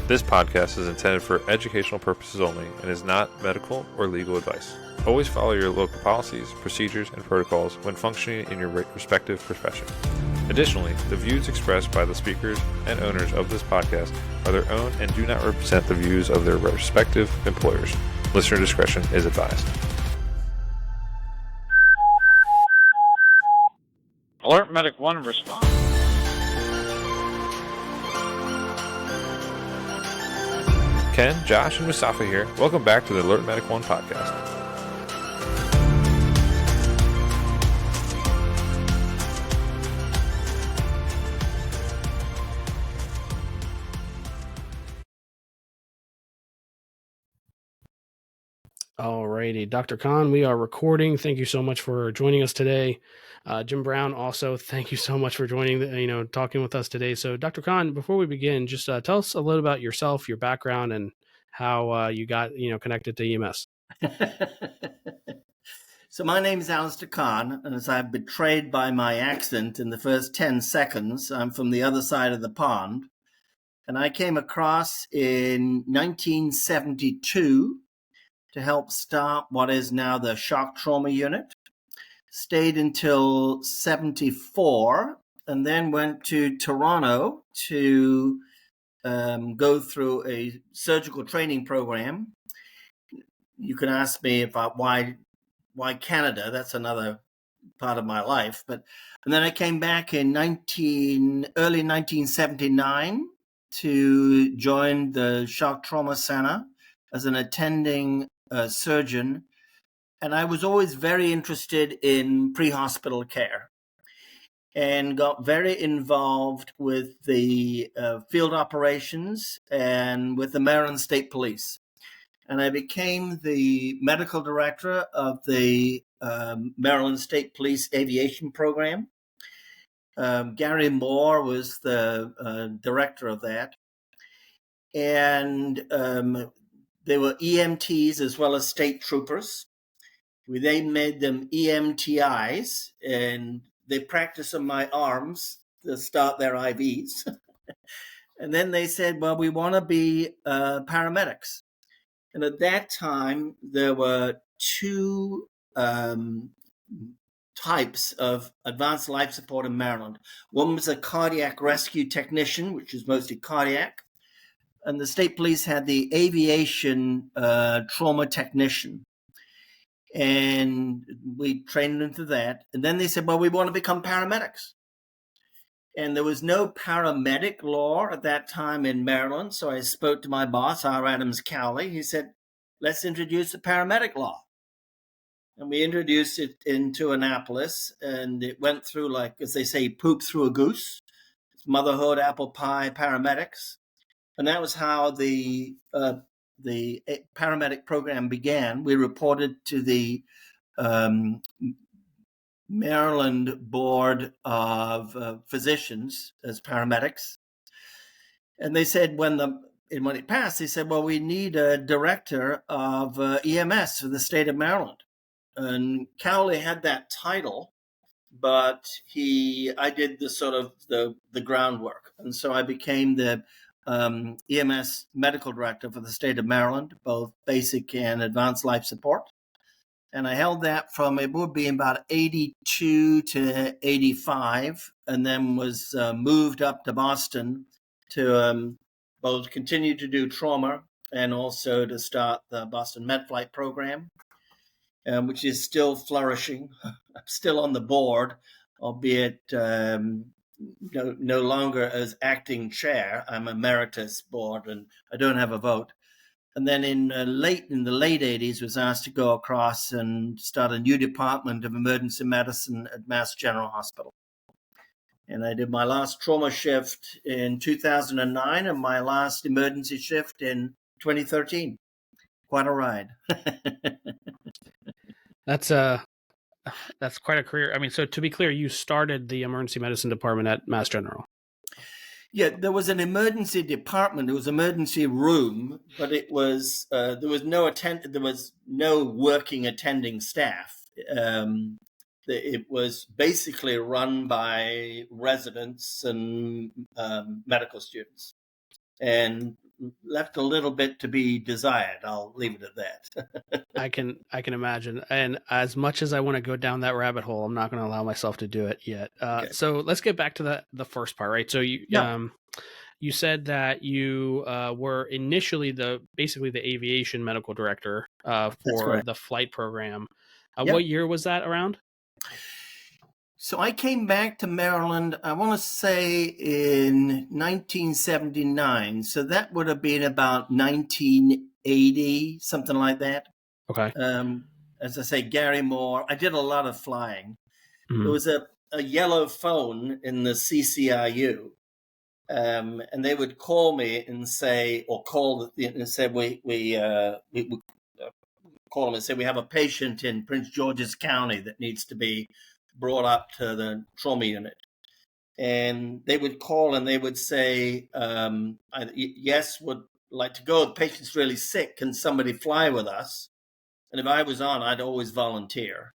This podcast is intended for educational purposes only and is not medical or legal advice. Always follow your local policies, procedures, and protocols when functioning in your respective profession. Additionally, the views expressed by the speakers and owners of this podcast are their own and do not represent the views of their respective employers. Listener discretion is advised. Alert Medic 1 response. Ken, Josh, and Mustafa here. Welcome back to the Alert Medic 1 podcast. Alrighty, Dr. Conn, we are recording. Thank you so much for joining us today. Jim Brown, also, thank you so much for joining, talking with us today. So, Dr. Conn, before we begin, just tell us a little about yourself, your background, and how you got, connected to EMS. So my name is Alasdair Conn, and as I've betrayed by my accent in the first 10 seconds, I'm from the other side of the pond. And I came across in 1972 to help start what is now the shock trauma unit. Stayed until 74, and then went to Toronto to go through a surgical training program. You can ask me about why Canada. That's another part of my life. And then I came back in early 1979 to join the Shock Trauma Center as an attending surgeon. And I was always very interested in pre-hospital care and got very involved with the field operations and with the Maryland State Police. And I became the medical director of the Maryland State Police Aviation Program. Gary Moore was the director of that. And they were EMTs as well as state troopers. We then made them EMTIs, and they practiced on my arms to start their IVs. And then they said, well, we want to be paramedics. And at that time, there were two types of advanced life support in Maryland. One was a cardiac rescue technician, which is mostly cardiac. And the state police had the aviation trauma technician. And we trained them to that. And then they said, well, we want to become paramedics. And there was no paramedic law at that time in Maryland. So I spoke to my boss, R. Adams Cowley. He said, let's introduce the paramedic law. And we introduced it into Annapolis. And it went through, like, as they say, poop through a goose. Motherhood, apple pie, paramedics. And that was how the paramedic program began. We reported to the Maryland Board of Physicians as paramedics. And they said when it passed, they said, well, we need a director of EMS for the state of Maryland. And Cowley had that title, but I did the sort of the groundwork. And so I became the EMS medical director for the state of Maryland, both basic and advanced life support. And I held that from, it would be about 82 to 85, and then was moved up to Boston to both continue to do trauma and also to start the Boston MedFlight program, which is still flourishing. I'm still on the board, albeit no longer as acting chair. I'm emeritus board, and I don't have a vote. And then in the late 80s, was asked to go across and start a new department of emergency medicine at Mass General Hospital. And I did my last trauma shift in 2009 and my last emergency shift in 2013. Quite a ride. That's quite a career. I mean, so to be clear, you started the emergency medicine department at Mass General. Yeah, there was an emergency department. There was an emergency room, but it was there was no working attending staff. It was basically run by residents and medical students. And left a little bit to be desired. I'll leave it at that. I can imagine. And as much as I want to go down that rabbit hole, I'm not going to allow myself to do it yet. Okay. So let's get back to the first part, right? So you said that you were initially basically the aviation medical director for the flight program. What year was that around? So I came back to Maryland, I want to say in 1979. So that would have been about 1980, something like that. Okay. As I say, Gary Moore. I did a lot of flying. Mm-hmm. There was a yellow phone in the CCIU. And they would call me and say, we call them and say, we have a patient in Prince George's County that needs to be brought up to the trauma unit. And they would call and they would say, yes, would like to go. The patient's really sick. Can somebody fly with us? And if I was on, I'd always volunteer.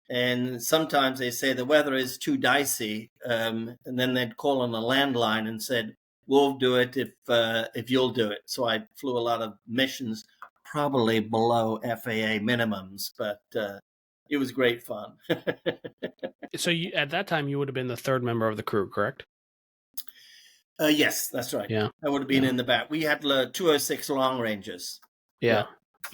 And sometimes they say the weather is too dicey. And then they'd call on a landline and said, we'll do it if you'll do it. So I flew a lot of missions, probably below FAA minimums, but it was great fun. So at that time, you would have been the third member of the crew, correct? Yes, that's right. Yeah. I would have been in the back. We had 206 long ranges. Yeah.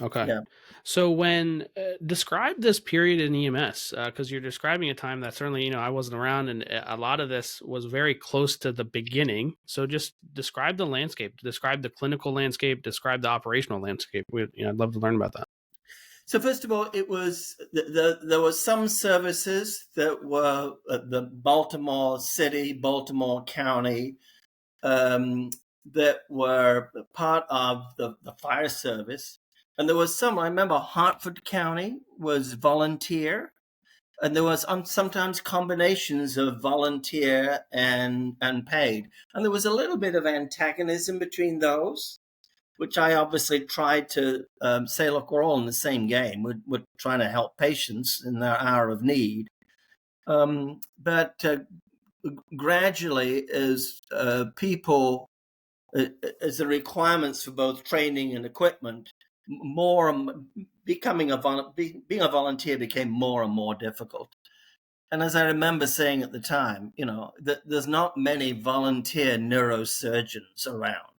Okay. Yeah. So when describe this period in EMS, because you're describing a time that certainly, I wasn't around, and a lot of this was very close to the beginning. So just describe the landscape, describe the clinical landscape, describe the operational landscape. I'd love to learn about that. So first of all, it was there were some services that were the Baltimore City, Baltimore County, that were part of the fire service. And there was some, I remember Hartford County was volunteer, and there was sometimes combinations of volunteer and paid. And there was a little bit of antagonism between those, which I obviously tried to say, look, we're all in the same game. We're trying to help patients in their hour of need. But gradually, as people, as the requirements for both training and equipment, being a volunteer became more and more difficult. And as I remember saying at the time, there's not many volunteer neurosurgeons around.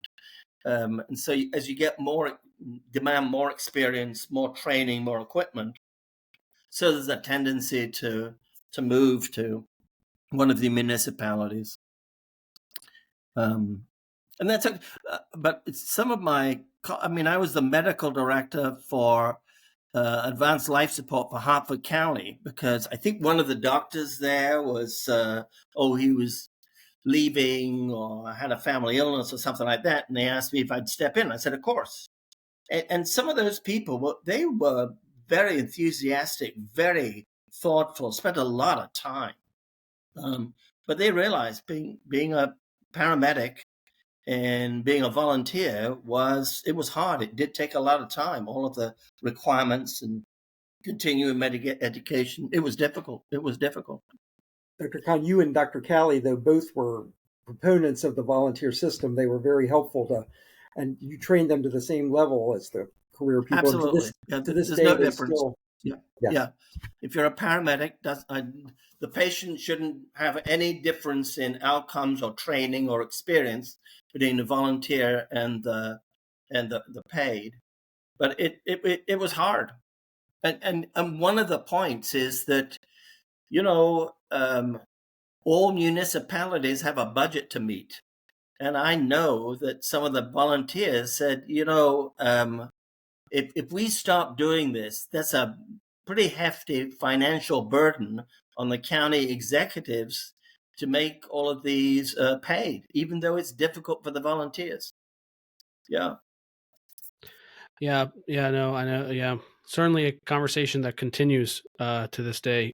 And so as you get demand more experience, more training, more equipment, so there's a tendency to move to one of the municipalities. And that's but some of I was the medical director for advanced life support for Hartford County, because I think one of the doctors there was, he was leaving or had a family illness or something like that. And they asked me if I'd step in. I said, of course. And some of those people, they were very enthusiastic, very thoughtful, spent a lot of time. But they realized being a paramedic and being a volunteer was hard. It did take a lot of time, all of the requirements and continuing medical education. It was difficult. Dr. Conn, you and Dr. Callie, though, both were proponents of the volunteer system. They were very helpful and you trained them to the same level as the career people. Absolutely. To this there's day, no difference. Yes. Yeah. If you're a paramedic, the patient shouldn't have any difference in outcomes or training or experience between the volunteer and the paid. But it was hard. And one of the points is that, all municipalities have a budget to meet. And I know that some of the volunteers said, if we stop doing this, that's a pretty hefty financial burden on the county executives to make all of these paid, even though it's difficult for the volunteers. Yeah. Yeah. Yeah. No, I know. Yeah. Certainly a conversation that continues to this day.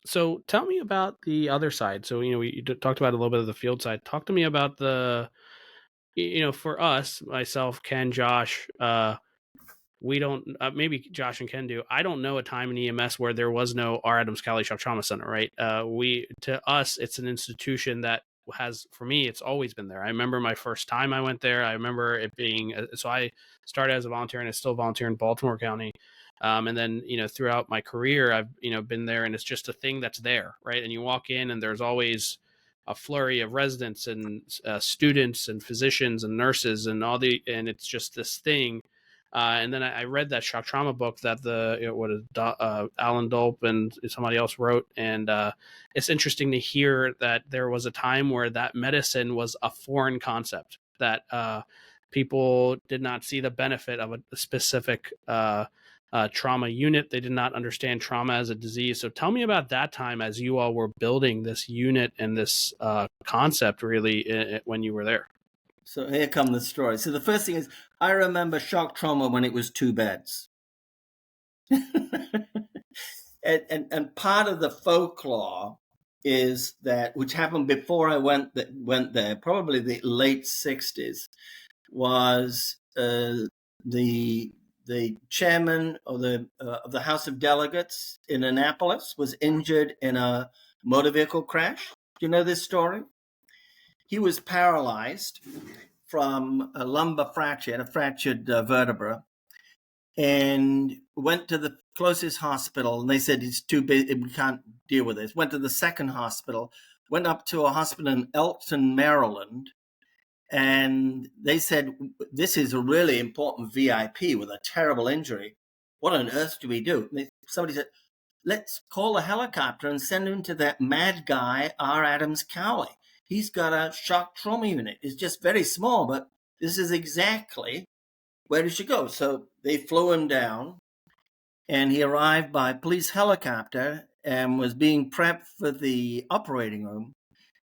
So tell me about the other side. So, we talked about a little bit of the field side. Talk to me about for us, myself, Ken, Josh, we don't, maybe Josh and Ken do. I don't know a time in EMS where there was no R. Adams Cali Shop Trauma Center, right? To us, it's an institution that has, for me, it's always been there. I remember my first time I went there. I remember it being, so I started as a volunteer and I still volunteer in Baltimore County. And then, throughout my career, I've, been there, and it's just a thing that's there. Right. And you walk in and there's always a flurry of residents and students and physicians and nurses and and it's just this thing. And then I read that shock trauma book that Alan Dolp and somebody else wrote, and it's interesting to hear that there was a time where that medicine was a foreign concept, that people did not see the benefit of a specific trauma unit. They did not understand trauma as a disease. So tell me about that time as you all were building this unit and this concept, really, when you were there. So here come the story. So the first thing is, I remember shock trauma when it was 2 beds. and part of the folklore is that, which happened before I went there, probably the late 60s, was the chairman of the House of Delegates in Annapolis was injured in a motor vehicle crash. Do you know this story? He was paralyzed from a lumbar fracture, a fractured vertebra, and went to the closest hospital. And they said, it's too big, we can't deal with this. Went to the second hospital, went up to a hospital in Elkton, Maryland. And they said, this is a really important VIP with a terrible injury. What on earth do we do? Somebody said, let's call a helicopter and send him to that mad guy, R. Adams Cowley. He's got a shock trauma unit. It's just very small, but this is exactly where he should go. So they flew him down, and he arrived by police helicopter and was being prepped for the operating room.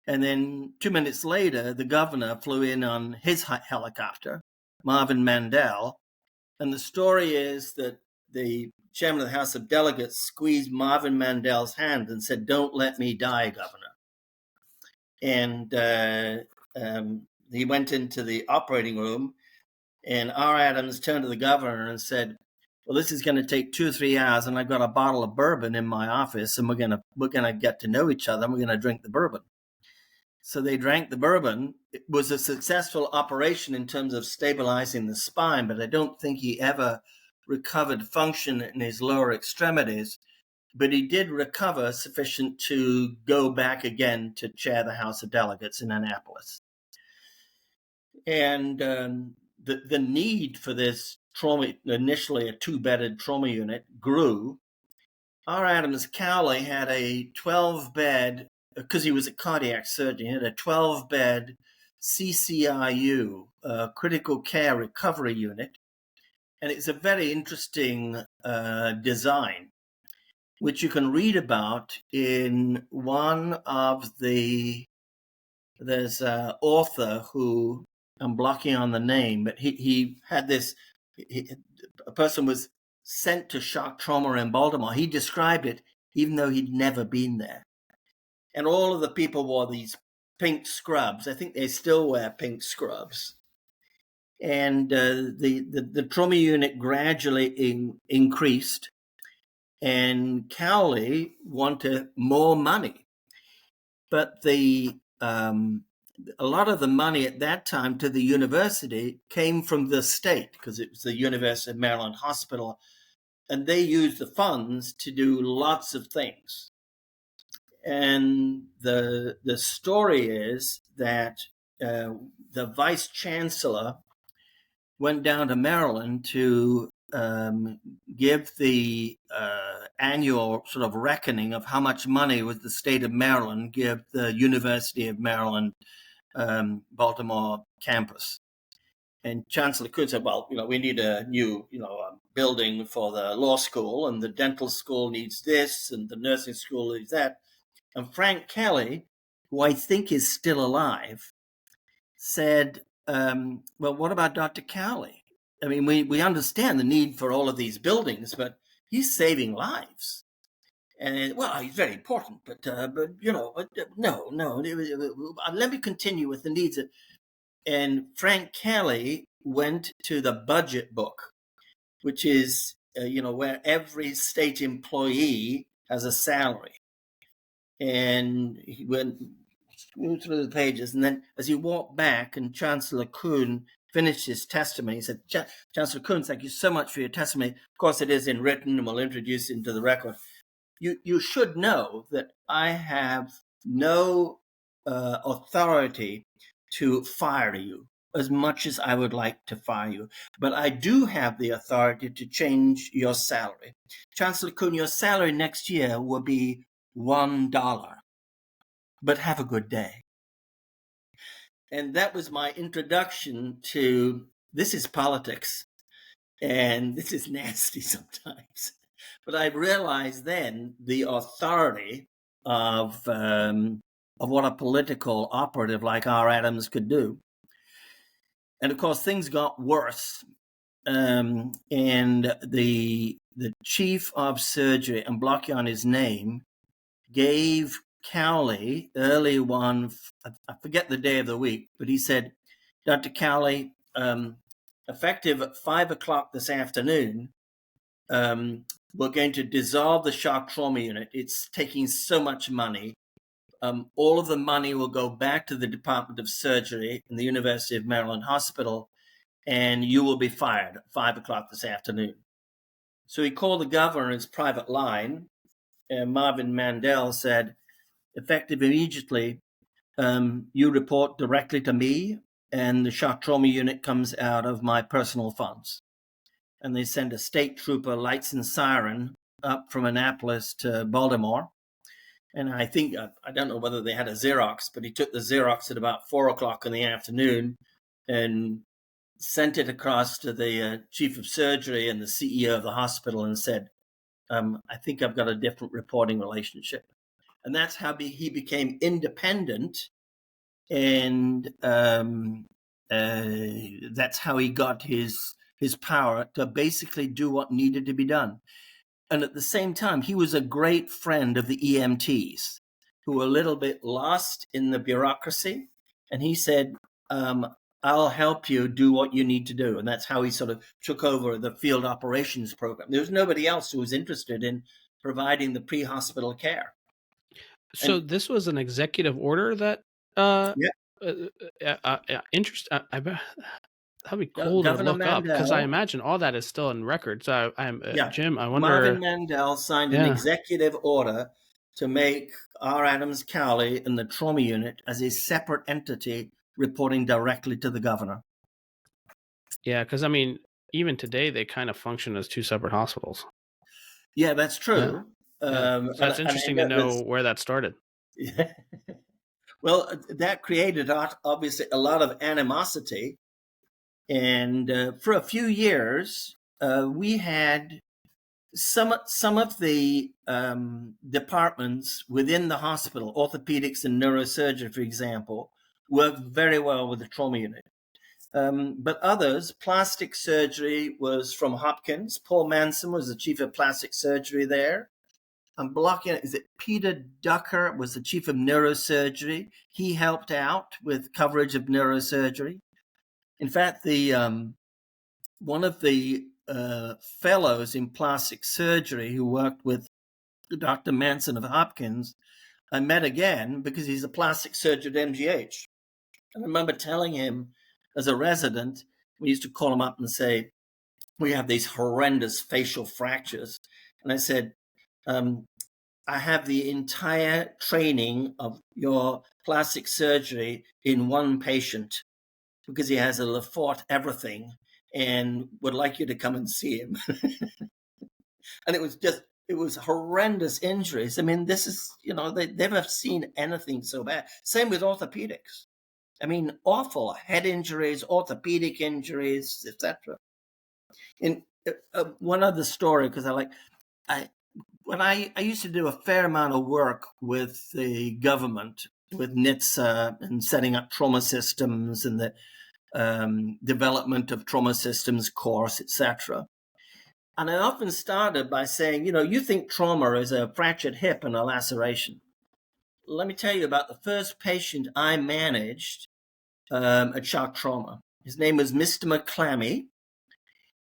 And then 2 minutes later, the governor flew in on his helicopter, Marvin Mandel. And the story is that the chairman of the House of Delegates squeezed Marvin Mandel's hand and said, "Don't let me die, Governor." And he went into the operating room, and R. Adams turned to the governor and said, "Well, this is going to take 2 or 3 hours, and I've got a bottle of bourbon in my office, and we're gonna get to know each other, and we're gonna drink the bourbon." So they drank the bourbon. It was a successful operation in terms of stabilizing the spine, but I don't think he ever recovered function in his lower extremities. But he did recover sufficient to go back again to chair the House of Delegates in Annapolis. And the need for this trauma, initially a 2-bedded trauma unit, grew. R. Adams Cowley had a 12-bed, because he was a cardiac surgeon, he had a 12-bed CCRU, critical care recovery unit. And it's a very interesting design, which you can read about in one of there's an author who, I'm blocking on the name, but he had this, a person was sent to shock trauma in Baltimore. He described it even though he'd never been there. And all of the people wore these pink scrubs. I think they still wear pink scrubs. And the trauma unit gradually increased, and Cowley wanted more money. But a lot of the money at that time to the university came from the state, because it was the University of Maryland Hospital, and they used the funds to do lots of things. And the story is that the vice chancellor went down to Maryland to give the annual sort of reckoning of how much money would the state of Maryland give the University of Maryland Baltimore campus. And Chancellor Coon said, well, we need a new, building for the law school, and the dental school needs this, and the nursing school needs that. And Frank Kelly, who I think is still alive, said, well, what about Dr. Cowley? I mean, we understand the need for all of these buildings, but he's saving lives. And, well, he's very important, but no. Let me continue with the needs. And Frank Kelly went to the budget book, which is, where every state employee has a salary. And he went, moved through the pages, and then as he walked back and Chancellor Conn finished his testimony, he said, Chancellor Conn, thank you so much for your testimony. Of course, it is in written, and we'll introduce it into the record. You should know that I have no authority to fire you as much as I would like to fire you. But I do have the authority to change your salary. Chancellor Conn, your salary next year will be $1. But have a good day. And that was my introduction to this is politics. And this is nasty sometimes. But I realized then the authority of what a political operative like R. Adams could do. And of course, things got worse. And the chief of surgery, I'm blocking on his name, gave Cowley early one, I forget the day of the week, but he said, Dr. Cowley, effective at 5 o'clock this afternoon, we're going to dissolve the shock trauma unit. It's taking so much money. All of the money will go back to the Department of Surgery in the University of Maryland Hospital, and you will be fired at 5 o'clock this afternoon. So he called the governor on his private line, and Marvin Mandel said, effective immediately, you report directly to me, and the shock trauma unit comes out of my personal funds. And they send a state trooper, lights and siren, up from Annapolis to Baltimore. And I think, I don't know whether they had a Xerox, but he took the Xerox at about 4 o'clock in the afternoon and sent it across to the chief of surgery and the CEO of the hospital and said, I think I've got a different reporting relationship. And that's how he became independent. And that's how he got his power to basically do what needed to be done. And at the same time, he was a great friend of the EMTs who were a little bit lost in the bureaucracy. And he said, I'll help you do what you need to do. And that's how he sort of took over the field operations program. There was nobody else who was interested in providing the pre-hospital care. So this was an executive order that interest. I bet that'd be cool to Governor look up because I Mandel, imagine all that is still in record. So I'm Jim. I wonder. Marvin Mandel signed an executive order to make R. Adams Cowley and the trauma unit as a separate entity reporting directly to the governor. Yeah, because I mean, even today they kind of function as two separate hospitals. Yeah, that's true. So that's interesting to know where that started. Yeah. Well, that created obviously a lot of animosity. And for a few years, we had some of the departments within the hospital, orthopedics and neurosurgery, for example, worked very well with the trauma unit. But others, plastic surgery was from Hopkins. Paul Manson was the chief of plastic surgery there. I'm blocking it. Is it Peter Ducker was the chief of neurosurgery? He helped out with coverage of neurosurgery. In fact, the one of the fellows in plastic surgery who worked with Dr. Manson of Hopkins, I met again because he's a plastic surgeon at MGH. I remember telling him as a resident, we used to call him up and say, we have these horrendous facial fractures. And I said, I have the entire training of your plastic surgery in one patient because he has a Lefort everything and would like you to come and see him. And it was horrendous injuries. I mean, this is, they've never seen anything so bad. Same with orthopedics. I mean, awful head injuries, orthopedic injuries, etc. And one other story, because I used to do a fair amount of work with the government, with NHTSA and setting up trauma systems and the development of trauma systems course, etc. And I often started by saying, you think trauma is a fractured hip and a laceration. Let me tell you about the first patient I managed at shock trauma. His name was Mr. McClammy.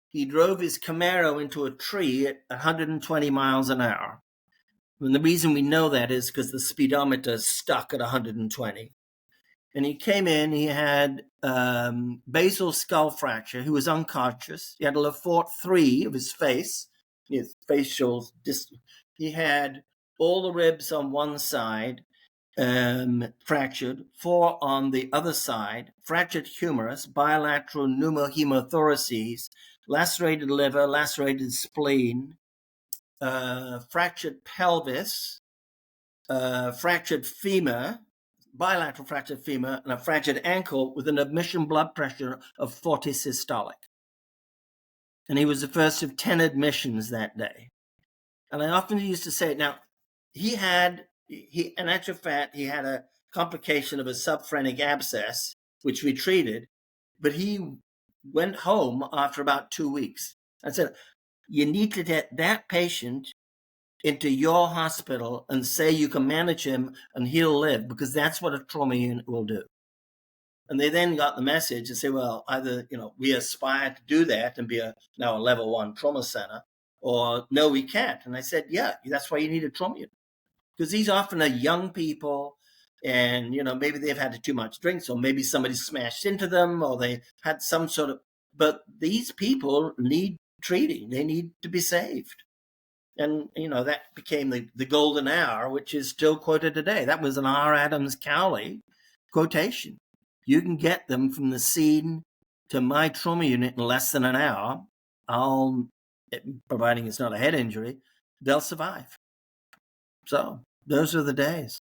He drove his Camaro into a tree at 120 miles an hour. And the reason we know that is because the speedometer is stuck at 120. And he came in, he had basal skull fracture. He was unconscious. He had a Le Fort 3 of his face, his facial. He had all the ribs on one side fractured, 4 on the other side, fractured humerus, bilateral pneumohemothoraces, lacerated liver, lacerated spleen, fractured pelvis, fractured femur, bilateral fractured femur, and a fractured ankle with an admission blood pressure of 40 systolic. And he was the first of 10 admissions that day. And I often used to say, now, in actual fact, he had a complication of a subphrenic abscess, which we treated, but he went home after about 2 weeks. I said, you need to get that patient into your hospital and say you can manage him and he'll live, because that's what a trauma unit will do. And they then got the message and say, well, either, we aspire to do that and be now a level 1 trauma center, or no, we can't. And I said, yeah, that's why you need a trauma unit. Because these often are young people, and, maybe they've had too much drink, so maybe somebody smashed into them, or they had some sort of, but these people need treating. They need to be saved. And, that became the golden hour, which is still quoted today. That was an R. Adams Cowley quotation. You can get them from the scene to my trauma unit in less than an hour. Providing it's not a head injury, they'll survive. So those are the days.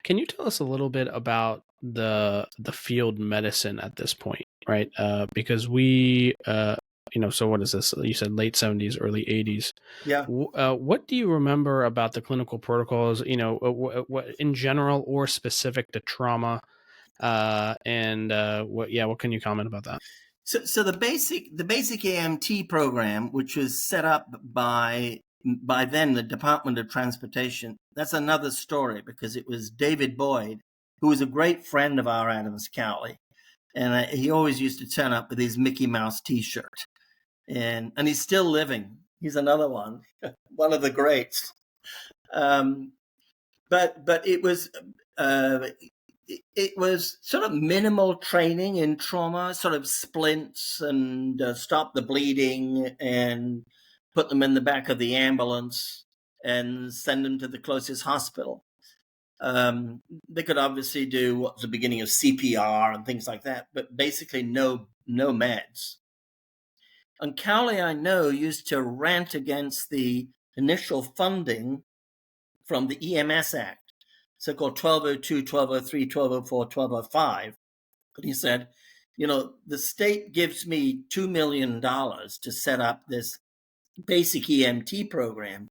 Can you tell us a little bit about the field medicine at this point, right? Because we, so what is this? You said late 70s, early 80s. Yeah. What do you remember about the clinical protocols, what in general or specific to trauma? What can you comment about that? So the basic AMT program, which was set up by then the Department of Transportation, that's another story, because it was David Boyd, who was a great friend of R. Adams Cowley. And he always used to turn up with his Mickey Mouse T-shirt. And he's still living. He's another one, one of the greats. But it was sort of minimal training in trauma, sort of splints and stop the bleeding and put them in the back of the ambulance and send them to the closest hospital. They could obviously do what was the beginning of CPR and things like that, but basically no meds. And Cowley, I know, used to rant against the initial funding from the EMS Act, so-called 1202, 1203, 1204, 1205. But he said, the state gives me $2 million to set up this basic EMT program,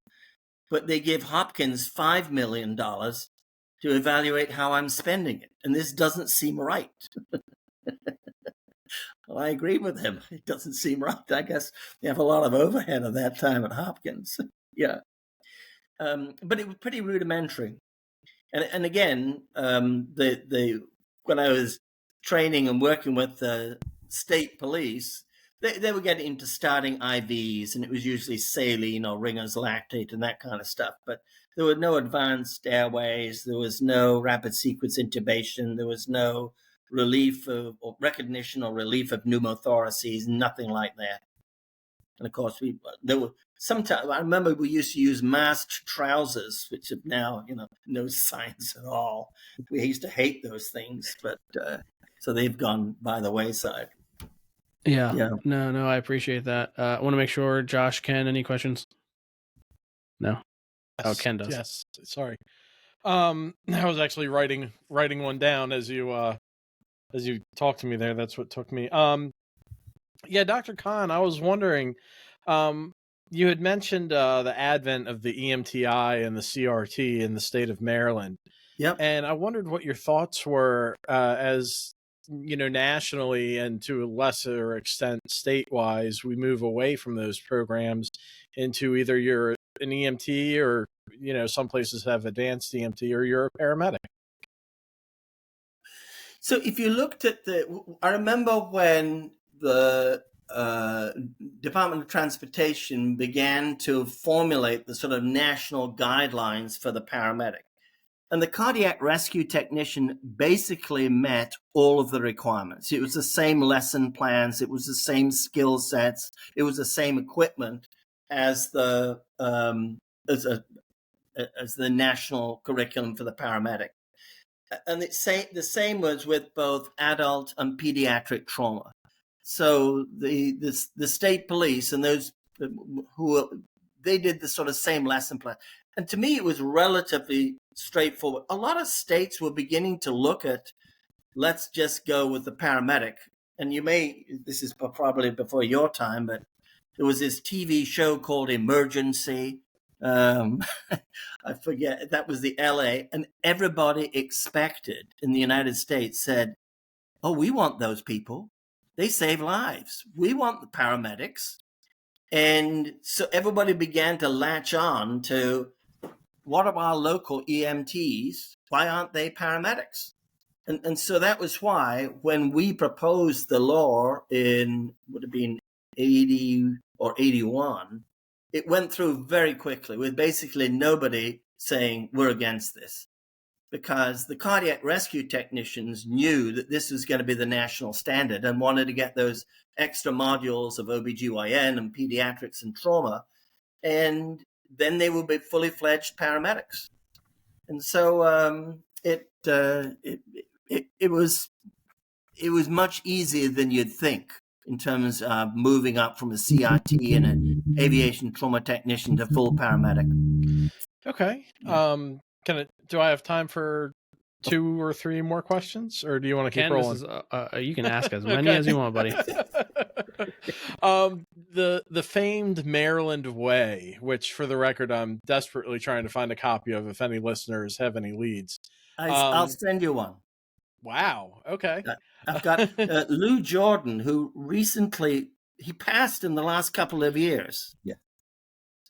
but they give Hopkins $5 million to evaluate how I'm spending it. And this doesn't seem right. Well, I agree with him. It doesn't seem right. I guess they have a lot of overhead at that time at Hopkins. Yeah. But it was pretty rudimentary. And again, when I was training and working with the state police, they were getting into starting IVs, and it was usually saline or Ringer's lactate and that kind of stuff. But there were no advanced airways. There was no rapid sequence intubation. There was no relief or recognition or relief of pneumothoraces, nothing like that. And of course, sometimes I remember we used to use masked trousers, which have now, no science at all. We used to hate those things, but so they've gone by the wayside. Yeah. No, I appreciate that. I want to make sure, Josh, Ken, any questions? No. Yes, Oh, Ken does. Yes. Sorry. I was actually writing one down as you talked to me there. That's what took me. Yeah, Dr. Conn, I was wondering, you had mentioned the advent of the EMTI and the CRT in the state of Maryland. Yep. And I wondered what your thoughts were as, nationally and to a lesser extent state-wise, we move away from those programs into either you're an EMT or, some places have advanced EMT or you're a paramedic. So if you looked at I remember when the Department of Transportation began to formulate the sort of national guidelines for the paramedic. And the cardiac rescue technician basically met all of the requirements. It was the same lesson plans. It was the same skill sets. It was the same equipment as the national curriculum for the paramedic. And the same was with both adult and pediatric trauma. So the state police and those they did the sort of same lesson plan. And to me, it was relatively straightforward. A lot of states were beginning to look at, let's just go with the paramedic. And this is probably before your time, but there was this TV show called Emergency. I forget, that was the LA, and everybody expected in the United States said, oh, we want those people. They save lives. We want the paramedics. And so everybody began to latch on to, what are our local EMTs? Why aren't they paramedics? And so that was why when we proposed the law would have been 80 or 81, it went through very quickly with basically nobody saying we're against this, because the cardiac rescue technicians knew that this was going to be the national standard and wanted to get those extra modules of OBGYN and pediatrics and trauma. And then they will be fully fledged paramedics. And so it was much easier than you'd think in terms of moving up from a CRT and an aviation trauma technician to full paramedic. Okay. Yeah. Do I have time for 2 or 3 more questions, or do you want to keep Ken, rolling? You can ask as many as you want, buddy. The famed Maryland Way, which for the record, I'm desperately trying to find a copy of if any listeners have any leads. I'll send you one. Wow. Okay. I've got Lou Jordan, who recently, he passed in the last couple of years. Yeah.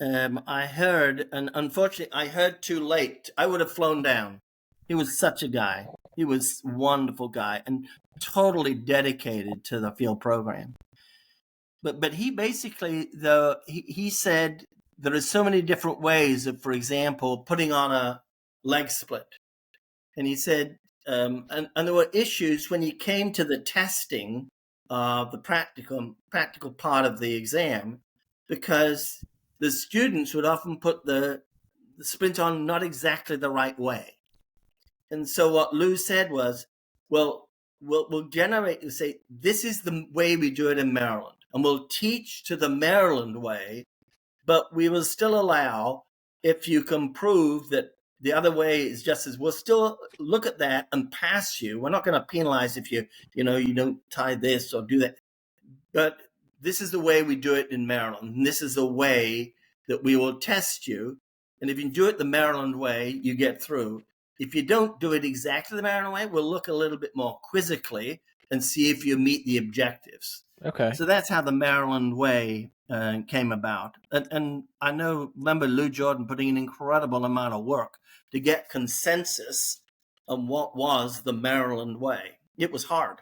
I heard, and unfortunately I heard too late. I would have flown down. He was such a guy. He was a wonderful guy and totally dedicated to the field program. But he basically, he said there are so many different ways of, for example, putting on a leg split. And he said, and there were issues when he came to the testing of the practical part of the exam, because the students would often put the splint on not exactly the right way. And so what Lou said was, well, we'll generate and say, this is the way we do it in Maryland. And we'll teach to the Maryland way, but we will still allow, if you can prove that the other way is just as, we'll still look at that and pass you. We're not going to penalize if you don't tie this or do that. But this is the way we do it in Maryland. And this is the way that we will test you. And if you do it the Maryland way, you get through. If you don't do it exactly the Maryland way, we'll look a little bit more quizzically and see if you meet the objectives. Okay. So that's how the Maryland way came about. And I remember Lou Jordan putting an incredible amount of work to get consensus on what was the Maryland way. It was hard.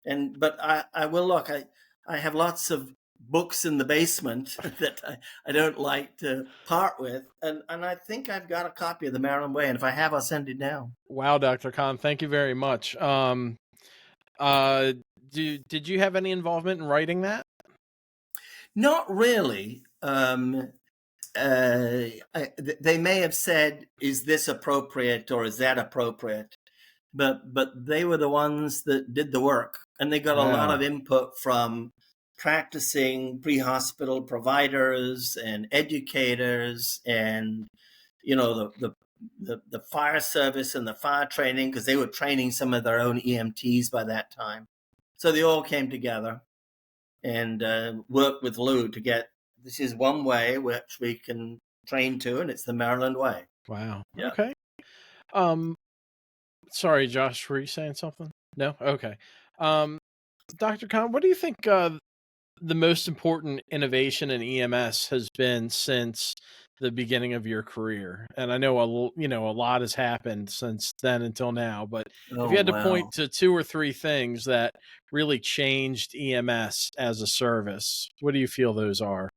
But I will look, I have lots of books in the basement that I don't like to part with. And I think I've got a copy of the Maryland way. And if I have, I'll send it down. Wow, Dr. Conn, thank you very much. Did you have any involvement in writing that? Not really. They may have said, is this appropriate or is that appropriate? But they were the ones that did the work, and they got a lot of input from practicing pre-hospital providers and educators, and the fire service and the fire training, because they were training some of their own EMTs by that time. So they all came together and worked with Lou to get, this is one way which we can train to, and it's the Maryland way. Wow. Yeah. Okay. Sorry, Josh, were you saying something? No? Okay. Dr. Conn, what do you think the most important innovation in EMS has been since the beginning of your career? And I know a lot has happened since then until now, but if you had to point to 2 or 3 things that really changed EMS as a service, what do you feel those are?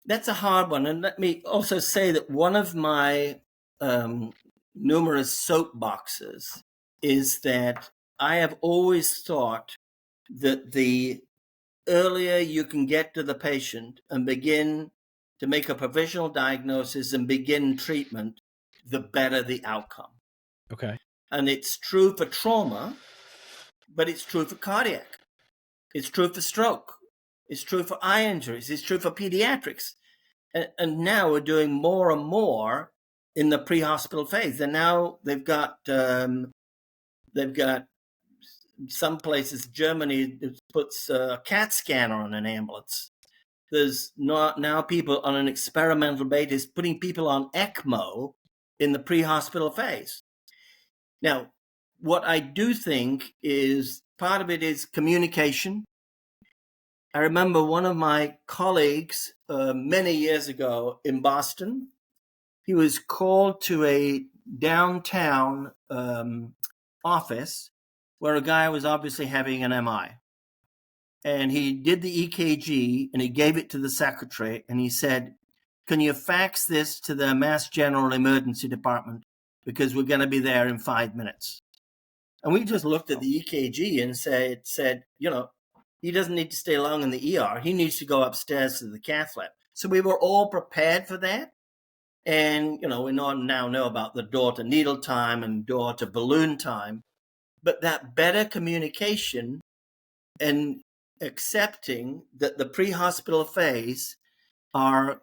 That's a hard one. And let me also say that one of my numerous soapboxes is that I have always thought that the earlier you can get to the patient and begin to make a provisional diagnosis and begin treatment, the better the outcome. Okay. And it's true for trauma, but it's true for cardiac. It's true for stroke. It's true for eye injuries. It's true for pediatrics. And now we're doing more and more in the pre-hospital phase. And now they've got some places, Germany puts a CAT scanner on an ambulance. There's not now people on an experimental basis putting people on ECMO in the pre-hospital phase. Now, what I do think is part of it is communication. I remember one of my colleagues many years ago in Boston. He was called to a downtown office where a guy was obviously having an MI. And he did the EKG and he gave it to the secretary and he said, "Can you fax this to the Mass General Emergency Department? Because we're going to be there in 5 minutes." And we just looked at the EKG and said, he doesn't need to stay long in the ER. He needs to go upstairs to the cath lab. So we were all prepared for that. And, we now know about the door to needle time and door to balloon time. But that better communication and accepting that the pre-hospital phase are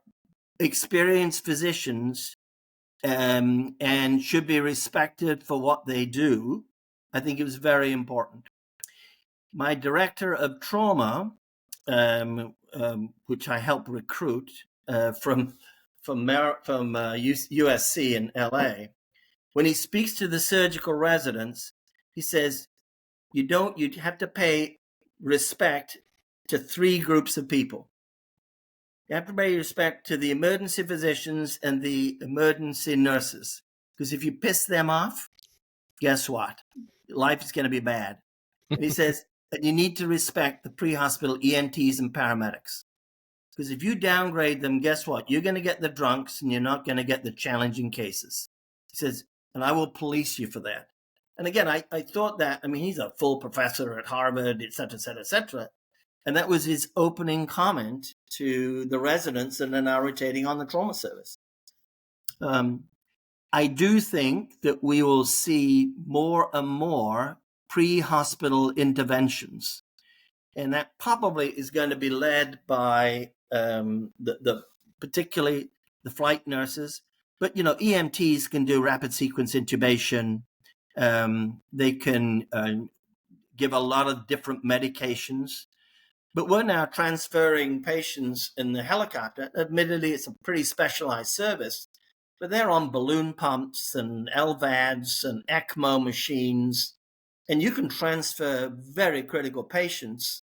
experienced physicians and should be respected for what they do, I think it was very important. My director of trauma, which I helped recruit from USC in LA, when he speaks to the surgical residents, he says, you have to pay respect to 3 groups of people. You have to pay respect to the emergency physicians and the emergency nurses. Because if you piss them off, guess what? Life is going to be bad. And he says that you need to respect the pre-hospital EMTs and paramedics. Because if you downgrade them, guess what? You're going to get the drunks and you're not going to get the challenging cases. He says, and I will police you for that. And again, I thought that, he's a full professor at Harvard, et cetera, et cetera, et cetera. And that was his opening comment to the residents that are now rotating on the trauma service. I do think that we will see more and more pre-hospital interventions. And that probably is going to be led by particularly the flight nurses. But, EMTs can do rapid sequence intubation. They can give a lot of different medications. But we're now transferring patients in the helicopter. Admittedly, it's a pretty specialized service, but they're on balloon pumps and LVADs and ECMO machines. And you can transfer very critical patients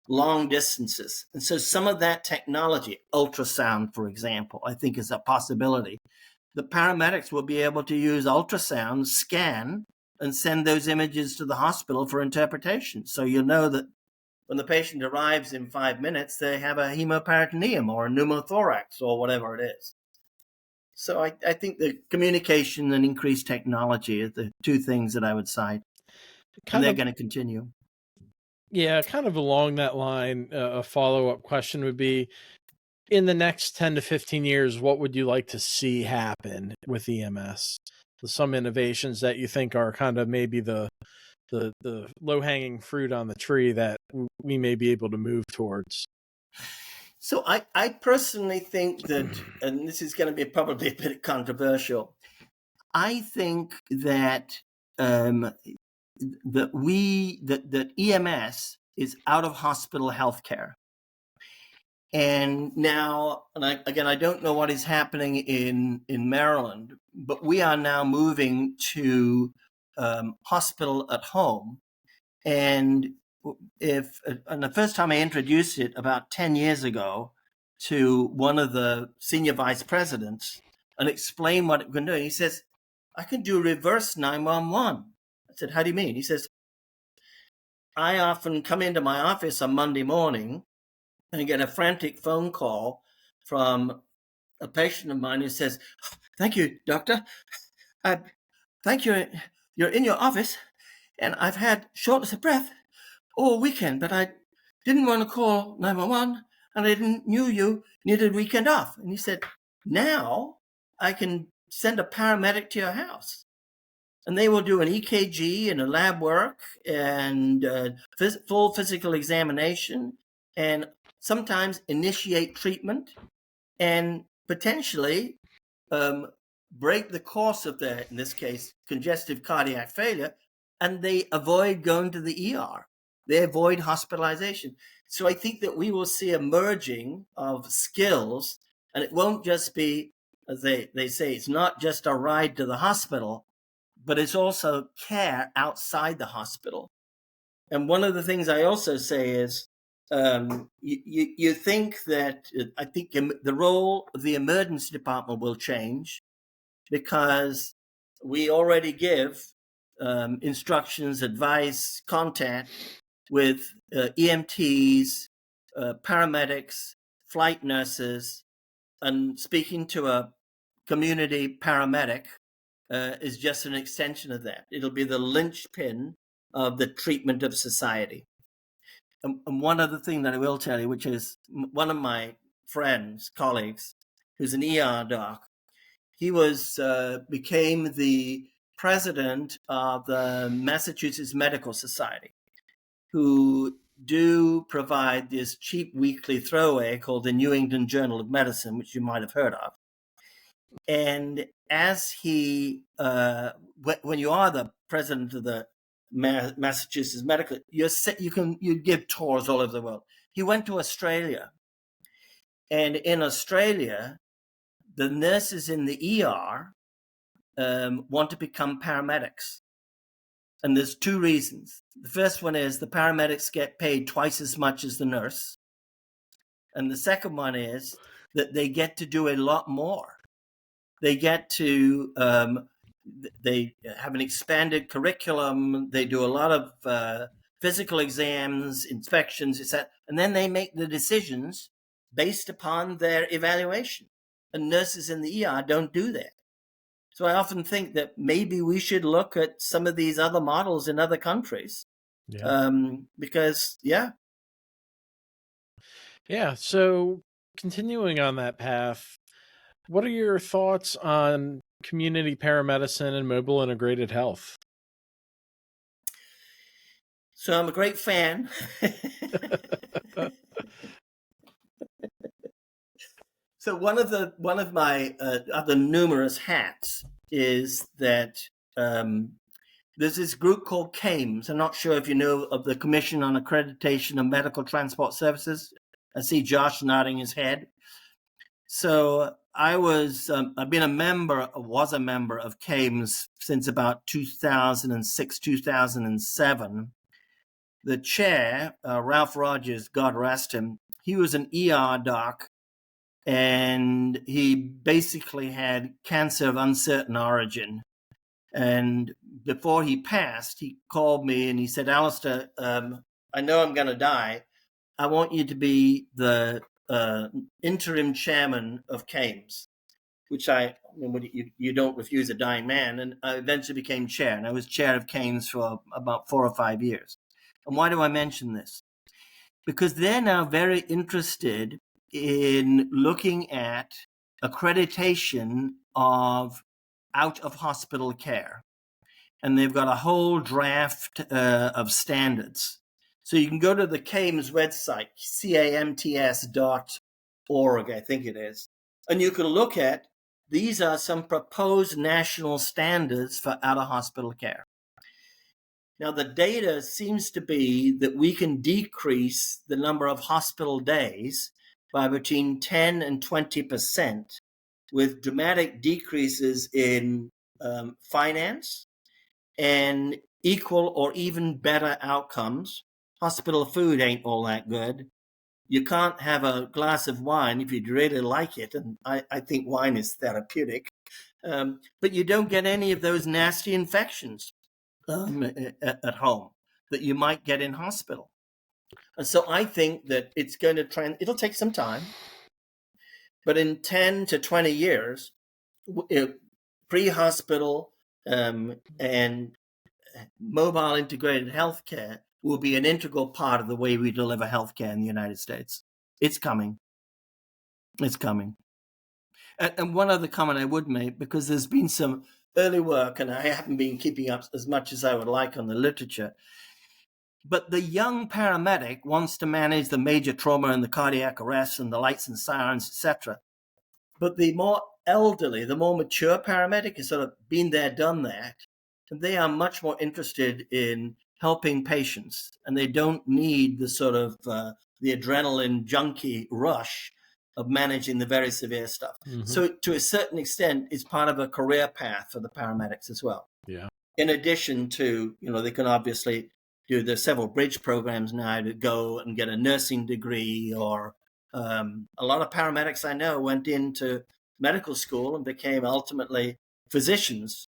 long distances. And so some of that technology, ultrasound, for example, I think is a possibility. The paramedics will be able to use ultrasound, scan, and send those images to the hospital for interpretation. So you'll know that when the patient arrives in 5 minutes, they have a hemoperitoneum or a pneumothorax or whatever it is. So I think the communication and increased technology are the 2 things that I would cite. And they're going to continue. Yeah, kind of along that line, a follow-up question would be, in the next 10 to 15 years, what would you like to see happen with EMS? Some innovations that you think are kind of maybe the low-hanging fruit on the tree that we may be able to move towards. So I personally think that, and this is going to be probably a bit controversial, I think that that EMS is out of hospital healthcare. And now, I don't know what is happening in Maryland, but we are now moving to hospital at home. And the first time I introduced it about 10 years ago to one of the senior vice presidents and explained what it can do, he says, I can do reverse 911. I said, how do you mean? He says, I often come into my office on Monday morning and get a frantic phone call from a patient of mine who says, "Thank you, doctor. Thank you. You're in your office, and I've had shortness of breath all weekend, but I didn't want to call 911, and I didn't knew you needed a weekend off." And he said, "Now I can send a paramedic to your house, and they will do an EKG and a lab work and full physical examination, and sometimes initiate treatment and potentially break the course of their, in this case, congestive cardiac failure, and they avoid going to the ER. They avoid hospitalization." So I think that we will see a merging of skills, and it won't just be, as they say, it's not just a ride to the hospital, but it's also care outside the hospital. And one of the things I also say is, you think that, I think the role of the emergency department will change, because we already give instructions, advice, contact with EMTs, paramedics, flight nurses, and speaking to a community paramedic is just an extension of that. It'll be the linchpin of the treatment of society. And one other thing that I will tell you, which is one of my friends, colleagues, who's an ER doc, he became the president of the Massachusetts Medical Society, who do provide this cheap weekly throwaway called the New England Journal of Medicine, which you might have heard of. And as he, when you are the president of the Massachusetts Medical, you give tours all over the world. He went to Australia, and in Australia, the nurses in the ER want to become paramedics, and there's two reasons. The first one is the paramedics get paid twice as much as the nurse, and the second one is that they get to do a lot more. They get to, they have an expanded curriculum. They do a lot of physical exams, inspections, etc. And then they make the decisions based upon their evaluation. And nurses in the ER don't do that. So I often think that maybe we should look at some of these other models in other countries. Yeah. Because, yeah. Yeah. So continuing on that path, what are your thoughts on community paramedicine and mobile integrated health? So I'm a great fan. So one of my other numerous hats is that there's this group called CAMES. I'm not sure if you know of the Commission on Accreditation of Medical Transport Services. I see Josh nodding his head. So was a member of CAMES since about 2006, 2007. The chair, Ralph Rogers, God rest him, he was an ER doc, and he basically had cancer of uncertain origin. And before he passed, he called me and he said, "Alasdair, I know I'm going to die. I want you to be the interim chairman of CAMES," which you don't refuse a dying man. And I eventually became chair, and I was chair of CAMES for about 4 or 5 years. And why do I mention this? Because they're now very interested in looking at accreditation of out-of-hospital care. And they've got a whole draft of standards. So you can go to the CAMES website, CAMTS.org, I think it is. And you can look at, these are some proposed national standards for out-of-hospital care. Now, the data seems to be that we can decrease the number of hospital days by between 10 and 20%, with dramatic decreases in finance and equal or even better outcomes. Hospital food ain't all that good. You can't have a glass of wine if you'd really like it, and I think wine is therapeutic, but you don't get any of those nasty infections at home that you might get in hospital. And so I think that it's going to it'll take some time, But in 10 to 20 years, pre-hospital and mobile integrated healthcare will be an integral part of the way we deliver healthcare in the United States. It's coming. It's coming. And one other comment I would make, because there's been some early work, and I haven't been keeping up as much as I would like on the literature, but the young paramedic wants to manage the major trauma and the cardiac arrest and the lights and sirens, etc. But the more elderly, the more mature paramedic has sort of been there, done that, and they are much more interested in helping patients, and they don't need the sort of the adrenaline junkie rush of managing the very severe stuff. Mhm. So to a certain extent, it's part of a career path for the paramedics as well. Yeah. In addition to, they can obviously there's several bridge programs now to go and get a nursing degree, or a lot of paramedics I know went into medical school and became ultimately physicians,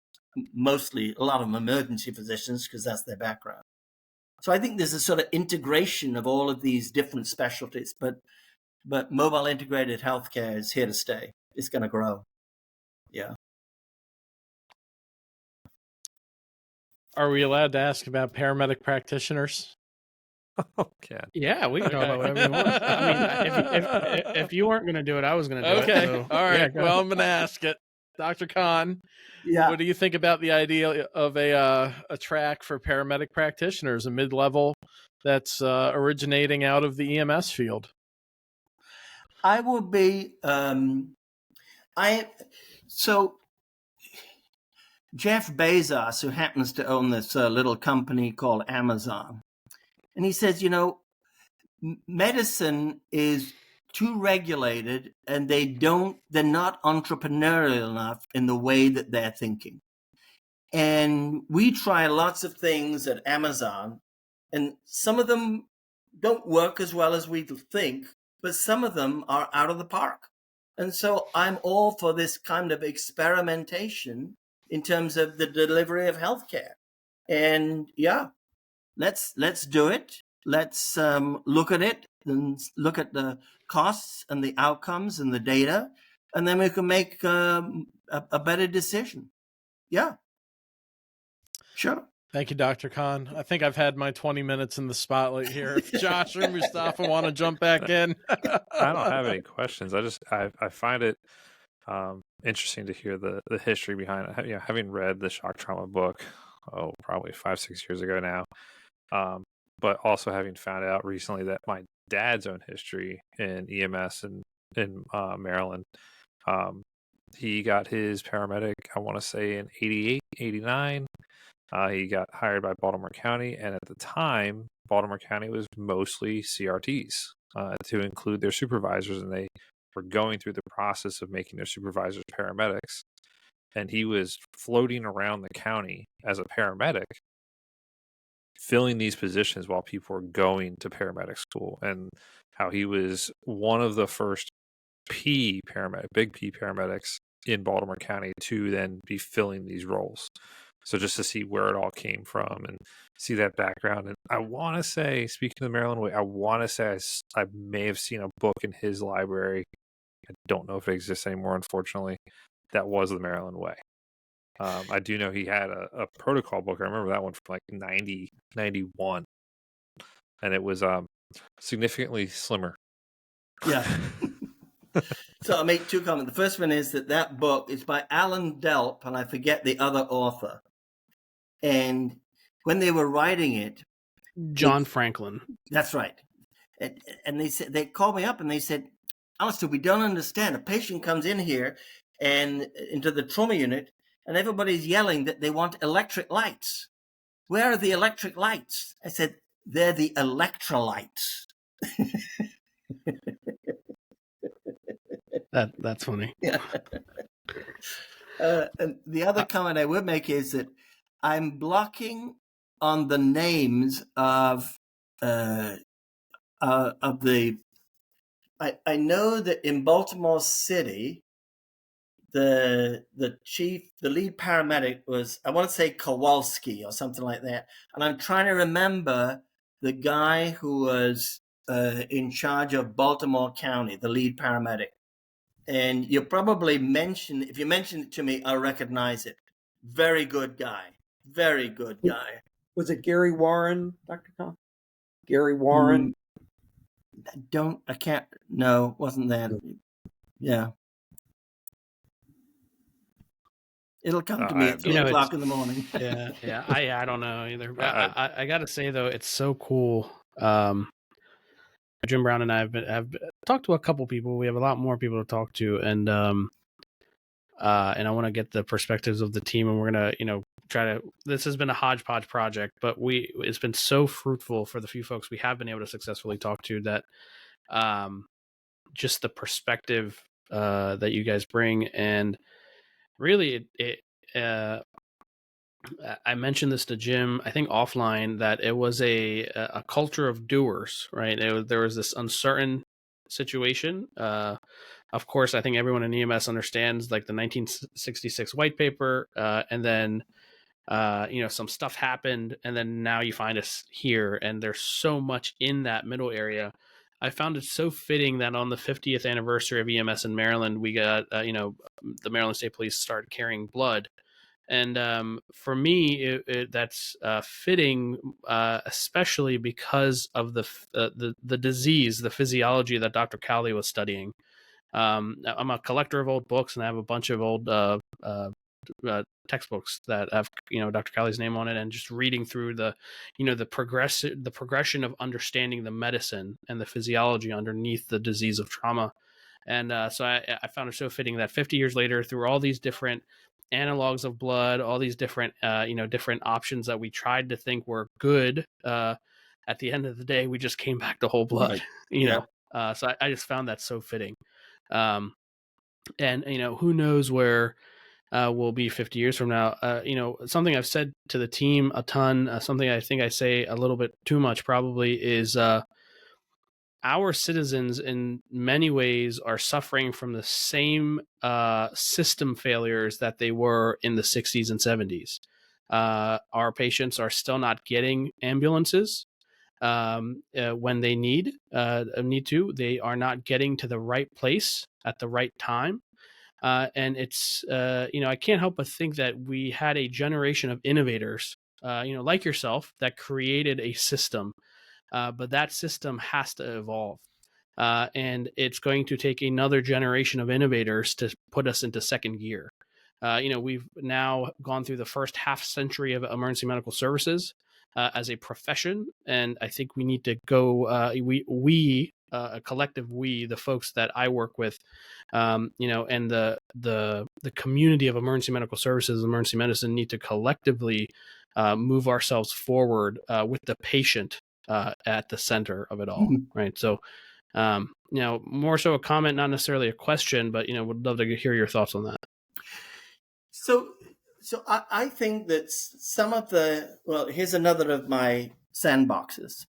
mostly a lot of them emergency physicians because that's their background. So I think there's a sort of integration of all of these different specialties, but mobile integrated healthcare is here to stay. It's going to grow. Yeah. Are we allowed to ask about paramedic practitioners? Okay. Yeah, we can talk about whatever we want. I mean, if you weren't going to do it, I was going to do it. Okay. So, All right. yeah, go Well, ahead. I'm going to ask it. Dr. Conn, Yeah. what do you think about the idea of a track for paramedic practitioners, a mid-level that's originating out of the EMS field? I will be, so Jeff Bezos, who happens to own this little company called Amazon, and he says, medicine is too regulated and they're not entrepreneurial enough in the way that they're thinking. And we try lots of things at Amazon, and some of them don't work as well as we think, but some of them are out of the park. And so I'm all for this kind of experimentation in terms of the delivery of healthcare. And yeah, let's do it. Let's look at it and look at the costs and the outcomes and the data, and then we can make a better decision. Yeah, sure. Thank you, Dr. Conn. I think I've had my 20 minutes in the spotlight here. If Josh or Mustafa want to jump back in. I don't have any questions. I find it interesting to hear the history behind it. Having read the shock trauma book, probably 5-6 years ago now, but also having found out recently that my dad's own history in EMS in Maryland, he got his paramedic, I want to say in 88, 89. He got hired by Baltimore County, and at the time, Baltimore County was mostly CRTs to include their supervisors, and they were going through the process of making their supervisors paramedics. And he was floating around the county as a paramedic, filling these positions while people were going to paramedic school, and how he was one of the first big P paramedics in Baltimore County to then be filling these roles. So just to see where it all came from and see that background. And I want to say, speaking of the Maryland way, I want to say I may have seen a book in his library. I don't know if it exists anymore, unfortunately. That was the Maryland way. I do know he had a protocol book. I remember that one from like 90, 91. And it was significantly slimmer. Yeah. So I'll make two comments. The first one is that book is by Alan Delp, and I forget the other author. And when they were writing it, John Franklin. That's right. And they called me up and they said, Alasdair, we don't understand. A patient comes in here and into the trauma unit, and everybody's yelling that they want electric lights. Where are the electric lights? I said, they're the electrolytes. That's funny. Yeah. And the other comment I would make is that I'm blocking on the names of the. I know that in Baltimore City, the lead paramedic was, I want to say Kowalski or something like that, and I'm trying to remember the guy who was in charge of Baltimore County, the lead paramedic. and you probably if you mention it to me, I'll recognize it. Very good guy. Very good guy. Was it Gary Warren, Dr. Conn? Gary Warren? I can't, no, wasn't that. Yeah. It'll come to me at 3 o'clock in the morning. Yeah. I don't know either. I got to say though, it's so cool. Jim Brown and I have talked to a couple people. We have a lot more people to talk to, and I want to get the perspectives of the team, and we're gonna, try to. This has been a hodgepodge project, but it's been so fruitful for the few folks we have been able to successfully talk to that, just the perspective that you guys bring, and really I mentioned this to Jim, I think offline, that it was a culture of doers, right? There was this uncertain situation. Of course, I think everyone in EMS understands like the 1966 white paper, and then some stuff happened, and then now you find us here, and there's so much in that middle area. I found it so fitting that on the 50th anniversary of EMS in Maryland, we got the Maryland State Police started carrying blood. And for me, that's fitting, especially because of the disease, the physiology that Dr. Cowley was studying. I'm a collector of old books, and I have a bunch of old textbooks that have Dr. Cowley's name on it, and just reading through the progression of understanding the medicine and the physiology underneath the disease of trauma. And so I found it so fitting that 50 years later, through all these different analogs of blood, all these different different options that we tried to think were good, at the end of the day we just came back to whole blood. Right. So I just found that so fitting. And who knows where we'll be 50 years from now. Something I've said to the team a ton, something I think I say a little bit too much probably, is our citizens in many ways are suffering from the same system failures that they were in the 60s and 70s. Our patients are still not getting ambulances when they need to. They are not getting to the right place at the right time. And it's, I can't help but think that we had a generation of innovators, like yourself, that created a system. But that system has to evolve. And it's going to take another generation of innovators to put us into second gear. We've now gone through the first half century of emergency medical services as a profession, and I think we need to go. A collective we, the folks that I work with, and the community of emergency medical services, emergency medicine, need to collectively move ourselves forward with the patient at the center of it all. Mm-hmm. Right. So, more so a comment, not necessarily a question, but, would love to hear your thoughts on that. So I think that some of here's another of my sandboxes.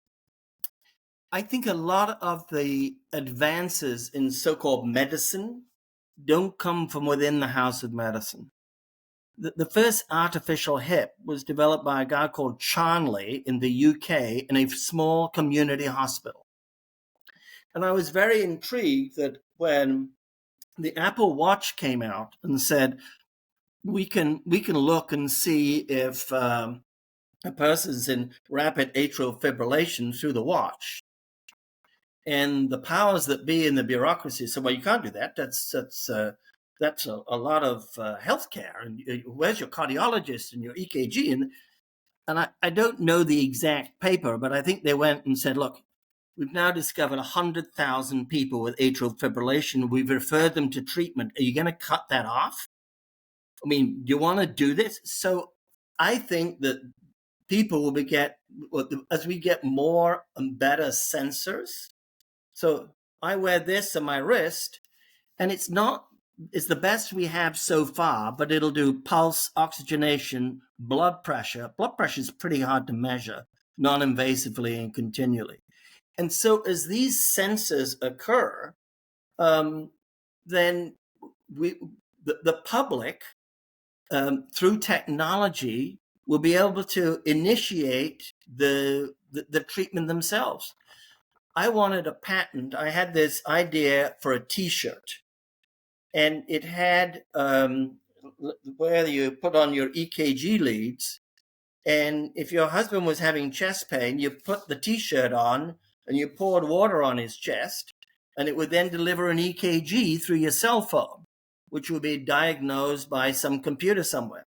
I think a lot of the advances in so-called medicine don't come from within the house of medicine. The first artificial hip was developed by a guy called Charnley in the UK in a small community hospital. And I was very intrigued that when the Apple Watch came out and said, we can look and see if a person's in rapid atrial fibrillation through the watch. And the powers that be in the bureaucracy said, well, you can't do that. That's a lot of healthcare. And where's your cardiologist and your EKG? And I don't know the exact paper, but I think they went and said, look, we've now discovered 100,000 people with atrial fibrillation. We've referred them to treatment. Are you going to cut that off? I mean, do you want to do this? So I think that people as we get more and better sensors. So I wear this on my wrist, and it's the best we have so far, but it'll do pulse, oxygenation, blood pressure. Blood pressure is pretty hard to measure non-invasively and continually. And so as these sensors occur, then the public, through technology, will be able to initiate the treatment themselves. I wanted a patent. I had this idea for a T-shirt. and it had where you put on your EKG leads. And if your husband was having chest pain, you put the T-shirt on and you poured water on his chest, and it would then deliver an EKG through your cell phone, which would be diagnosed by some computer somewhere.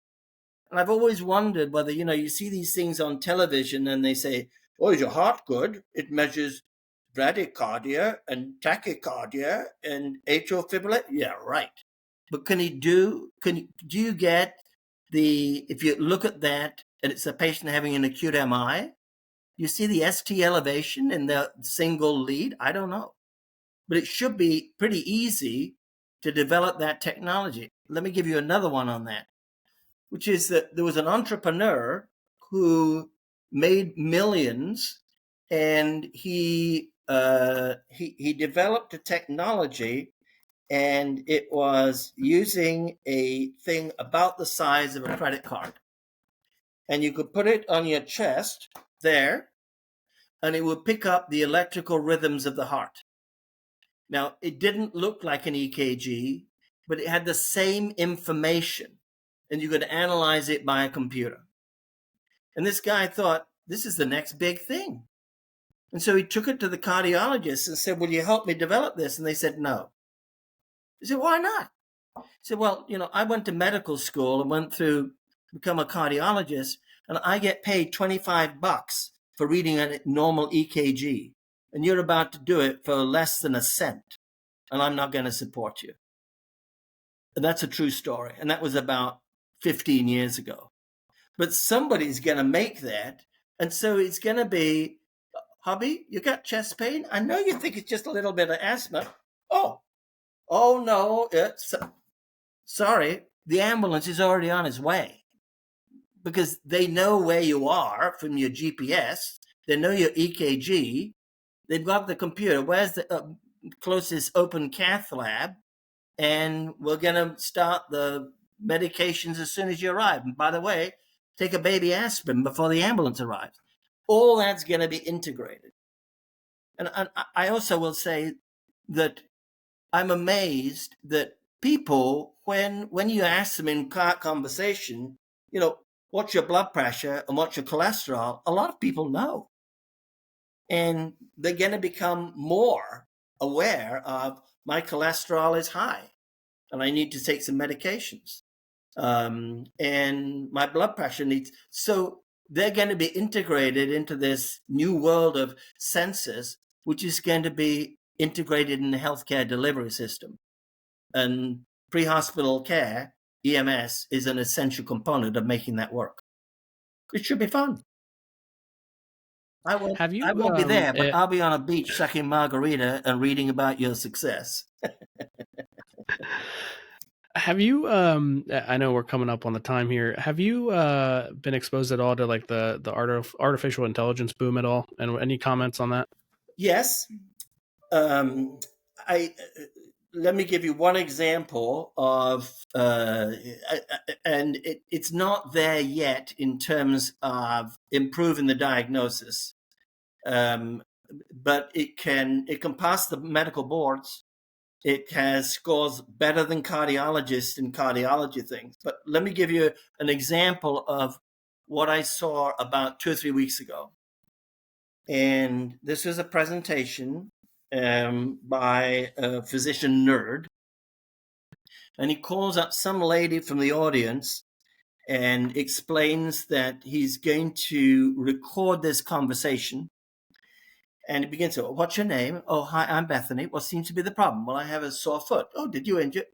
And I've always wondered whether, you see these things on television and they say, oh, is your heart good? It measures bradycardia and tachycardia and atrial fibrillation. Yeah, right. But do you get if you look at that and it's a patient having an acute MI, you see the ST elevation in the single lead? I don't know. But it should be pretty easy to develop that technology. Let me give you another one on that, which is that there was an entrepreneur who made millions, and he developed a technology, and it was using a thing about the size of a credit card. And you could put it on your chest there, and it would pick up the electrical rhythms of the heart. Now, it didn't look like an EKG, but it had the same information, and you could analyze it by a computer. And this guy thought, this is the next big thing. And so he took it to the cardiologist and said, will you help me develop this? And they said, no. He said, why not? He said, well, I went to medical school and went through, become a cardiologist, and I get paid $25 for reading a normal EKG. And you're about to do it for less than a cent. And I'm not going to support you. And that's a true story. And that was about 15 years ago. But somebody's going to make that. And so it's going to be, hubby, you got chest pain? I know you think it's just a little bit of asthma. Oh no, sorry, the ambulance is already on its way. Because they know where you are from your GPS. They know your EKG. They've got the computer. Where's the closest open cath lab? And we're going to start the medications as soon as you arrive. And by the way, take a baby aspirin before the ambulance arrives. All that's going to be integrated. And I also will say that I'm amazed that people, when you ask them in conversation, what's your blood pressure and what's your cholesterol, a lot of people know. And they're going to become more aware of my cholesterol is high and I need to take some medications. And my blood pressure needs, so they're going to be integrated into this new world of sensors, which is going to be integrated in the healthcare delivery system. And pre-hospital care, EMS, is an essential component of making that work. It should be fun. I won't be there, but I'll be on a beach sucking margarita and reading about your success. Have you, I know we're coming up on the time here. Have you been exposed at all to like the artificial intelligence boom at all? And any comments on that? Yes. Let me give you one example of, and it's not there yet in terms of improving the diagnosis, but it can pass the medical boards. It has scores better than cardiologists in cardiology things. But let me give you an example of what I saw about 2 or 3 weeks ago. And this is a presentation by a physician nerd. And he calls up some lady from the audience and explains that he's going to record this conversation. And he begins to, what's your name? Oh, hi, I'm Bethany. What seems to be the problem? Well, I have a sore foot. Oh, did you injure?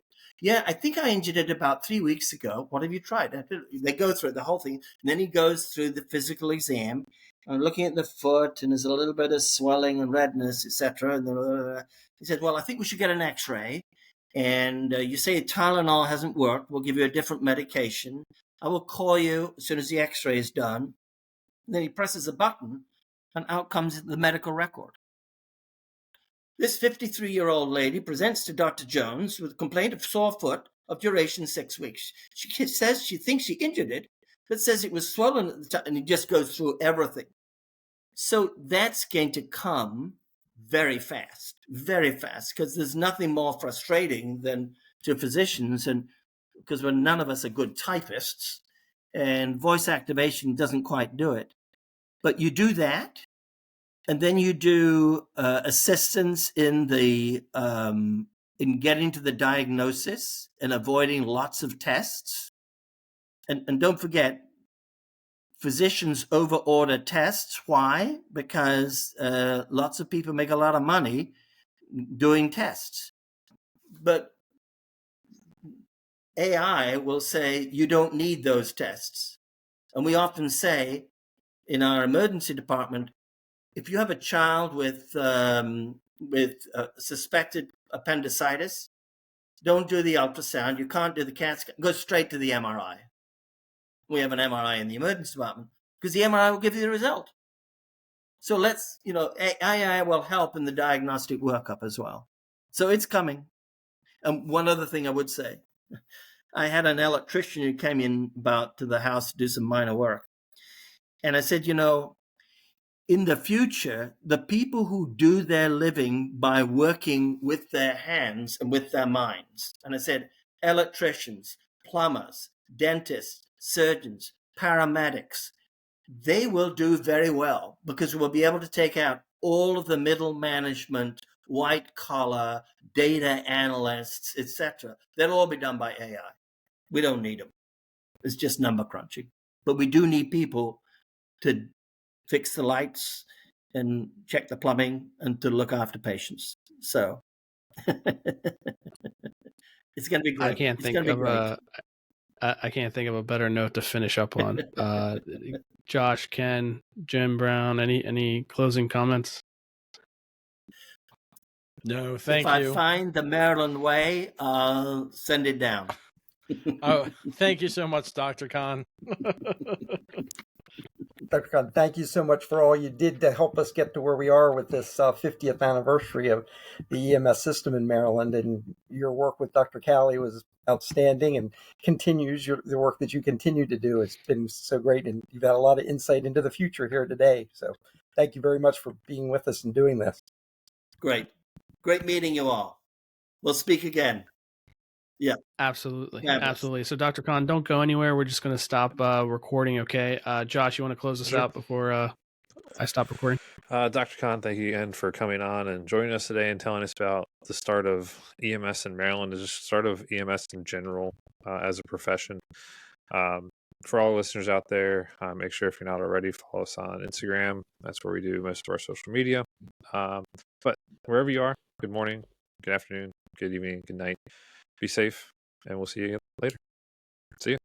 Yeah, I think I injured it about 3 weeks ago. What have you tried? They go through the whole thing. And then he goes through the physical exam. I'm looking at the foot, and there's a little bit of swelling and redness, etc. And he said, well, I think we should get an x-ray. And you say Tylenol hasn't worked. We'll give you a different medication. I will call you as soon as the x-ray is done. And then he presses a button, and out comes the medical record. This 53-year-old lady presents to Dr. Jones with a complaint of sore foot of duration 6 weeks. She says she thinks she injured it, but says it was swollen at the time, and he just goes through everything. So that's going to come very fast, because there's nothing more frustrating than to physicians, and because none of us are good typists, and voice activation doesn't quite do it. But you do that, and then you do assistance in in getting to the diagnosis and avoiding lots of tests. And don't forget, physicians overorder tests. Why? Because lots of people make a lot of money doing tests. But AI will say you don't need those tests. And we often say in our emergency department, if you have a child with suspected appendicitis, don't do the ultrasound. You can't do the CAT scan. Go straight to the MRI. We have an MRI in the emergency department because the MRI will give you the result. So AI will help in the diagnostic workup as well. So it's coming. And one other thing I would say, I had an electrician who came in to the house to do some minor work. And I said, in the future, the people who do their living by working with their hands and with their minds, and I said, electricians, plumbers, dentists, surgeons, paramedics, they will do very well because we'll be able to take out all of the middle management, white collar, data analysts, etc. That'll all be done by AI. We don't need them. It's just number crunching. But we do need people to fix the lights and check the plumbing and to look after patients. So it's going to be great. I can't think of a better note to finish up on. Josh, Ken, Jim Brown, any closing comments? No, thank you. you. If I find the Maryland way, I'll send it down. Oh, thank you so much, Dr. Conn. Dr. Conn, thank you so much for all you did to help us get to where we are with this 50th anniversary of the EMS system in Maryland. And your work with Dr. Callie was outstanding and continues. The work that you continue to do has been so great. And you've had a lot of insight into the future here today. So thank you very much for being with us and doing this. Great. Great meeting you all. We'll speak again. Yeah. Absolutely. Fabulous. Absolutely. So Dr. Conn, don't go anywhere. We're just going to stop recording. Okay. Josh, you want to close this out before I stop recording? Dr. Conn, thank you again for coming on and joining us today and telling us about the start of EMS in Maryland, and just start of EMS in general as a profession. For all listeners out there, make sure if you're not already, follow us on Instagram. That's where we do most of our social media. But wherever you are, good morning, good afternoon, good evening, good night. Be safe, and we'll see you later. See you.